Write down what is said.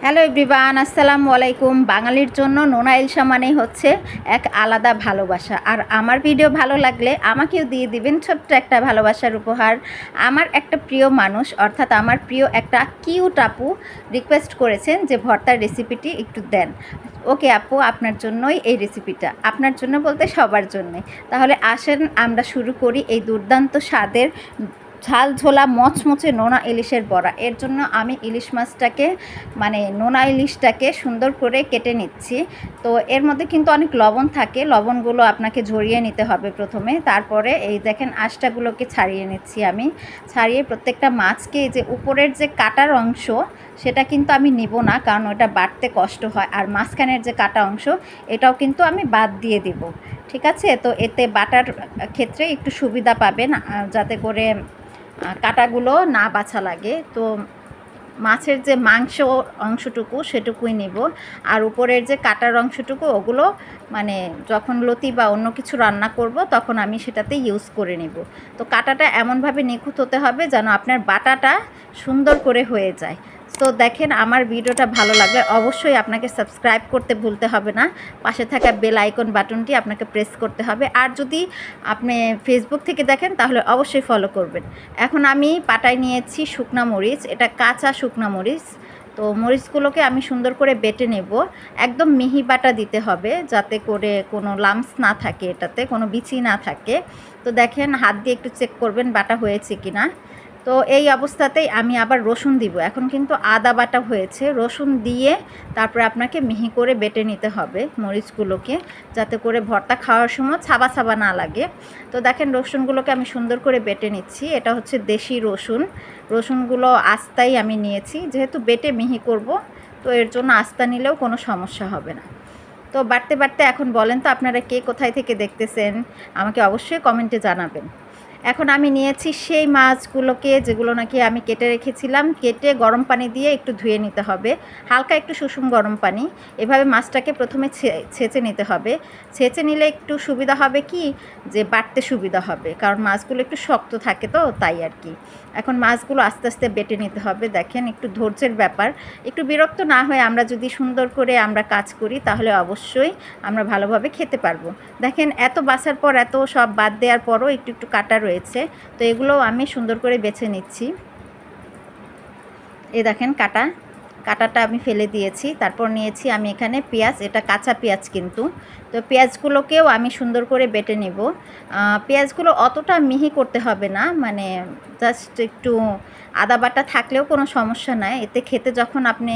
Hello everyone, আসসালামু আলাইকুম। বাঙালির জন্য নোনা ইলশা মানেই হচ্ছে এক আলাদা ভালোবাসা। আর আমার ভিডিও ভালো লাগলে আমাকেও দিয়ে দিবেন ছোট্ট একটা ভালোবাসার উপহার। আমার একটা প্রিয় মানুষ, অর্থাৎ আমার প্রিয় একটা কিউট আপু রিকোয়েস্ট করেছেন যে ভর্তার রেসিপিটি একটু দেন। ওকে আপু, আপনার জন্যই এই রেসিপিটা। আপনার জন্য বলতে সবার জন্যে। তাহলে আসেন আমরা শুরু করি এই দুর্দান্ত স্বাদের ঝাল ঝোলা মচমচে নোনা ইলিশের বড়া। এর জন্য আমি ইলিশ মাছটাকে নোনা ইলিশটাকে সুন্দর করে কেটে নিচ্ছি। তো এর মধ্যে কিন্তু অনেক লবণ থাকে, লবণগুলো আপনাকে ঝরিয়ে নিতে হবে প্রথমে। তারপরে এই দেখেন আঁশটাগুলোকে ছাড়িয়ে নিচ্ছি আমি। ছাড়িয়ে প্রত্যেকটা মাছকে এই যে উপরের যে কাটার অংশ সেটা কিন্তু আমি নিব না, কারণ ওটা বাটতে কষ্ট হয়। আর মাঝখানের যে কাটা অংশ এটাও কিন্তু আমি বাদ দিয়ে দিব। ঠিক আছে, তো এতে বাটার ক্ষেত্রে একটু সুবিধা পাবেন, যাতে করে কাটাগুলো না বাছা লাগে। তো মাছের যে মাংস অংশটুকু সেটুকুই নিব, আর উপরের যে কাটার অংশটুকু ওগুলো যখন লতি বা অন্য কিছু রান্না করব তখন আমি সেটাতে ইউজ করে নেব। তো কাটাটা এমনভাবে নিখুঁত হতে হবে যেন আপনার বাটাটা সুন্দর করে হয়ে যায়। তো দেখেন, আমার ভিডিওটা ভালো লাগলে অবশ্যই আপনাকে সাবস্ক্রাইব করতে ভুলতে হবে না। পাশে থাকা বেল আইকন বাটনটি আপনাকে প্রেস করতে হবে। আর যদি আপনি ফেসবুক থেকে দেখেন তাহলে অবশ্যই ফলো করবেন। এখন আমি পাটায় নিয়েছি শুকনা মরিচ, এটা কাঁচা শুকনা মরিচ। তো মরিচগুলোকে আমি সুন্দর করে বেটে নেব। একদম মিহি বাটা দিতে হবে যাতে করে কোনো লাম্পস না থাকে, এটাতে কোনো বিচি না থাকে। তো দেখেন, হাত দিয়ে একটু চেক করবেন বাটা হয়েছে কিনা। তো এই অবস্থাতেই আমি আবার রসুন দিব। এখন কিন্তু আদা বাটা হয়েছে, রসুন দিয়ে তারপরে আপনাকে মিহি করে বেটে নিতে হবে মরিচগুলোকে, যাতে করে ভর্তা খাওয়ার সময় ছাবা ছাবা না লাগে। তো দেখেন, রসুনগুলোকে আমি সুন্দর করে বেটে নিচ্ছি। এটা হচ্ছে দেশি রসুন। রসুনগুলো আস্তাই আমি নিয়েছি, যেহেতু বেটে মিহি করব, তো এর জন্য আস্তা নিলেও কোনো সমস্যা হবে না। তো বাটতে বাটতে এখন বলেন তো আপনারা কে কোথায় থেকে দেখতেছেন, আমাকে অবশ্যই কমেন্টে জানাবেন। এখন আমি নিয়েছি সেই মাছগুলোকে, যেগুলো নাকি আমি কেটে রেখেছিলাম। কেটে গরম পানি দিয়ে একটু ধুয়ে নিতে হবে, হালকা একটু সুষুম গরম পানি। এভাবে মাছটাকে প্রথমে ছেঁচে নিতে হবে। ছেঁচে নিলে একটু সুবিধা হবে কি, যে বাটতে সুবিধা হবে, কারণ মাছগুলো একটু শক্ত থাকে, তো তাই আর কি। এখন মাছগুলো আস্তে আস্তে বেটে নিতে হবে। দেখেন, একটু ধৈর্যের ব্যাপার। একটু বিরক্ত না হয়ে আমরা যদি সুন্দর করে আমরা কাজ করি তাহলে অবশ্যই আমরা ভালোভাবে খেতে পারবো। দেখেন, এত বাছার পর, এত সব বাদ দেওয়ার পরও একটু একটু কাটা রয়েছে। তো এগুলোও আমি সুন্দর করে বেছে নিচ্ছি। এই দেখেন, কাটাটা আমি ফেলে দিয়েছি। তারপর নিয়েছি আমি এখানে পেঁয়াজ, এটা কাঁচা পেঁয়াজ কিন্তু। তো পেঁয়াজগুলোকেও আমি সুন্দর করে বেটে নেব। পেঁয়াজগুলো অতটা মিহি করতে হবে না, জাস্ট একটু আদা বাটা থাকলেও কোনো সমস্যা নাই। এতে খেতে যখন আপনি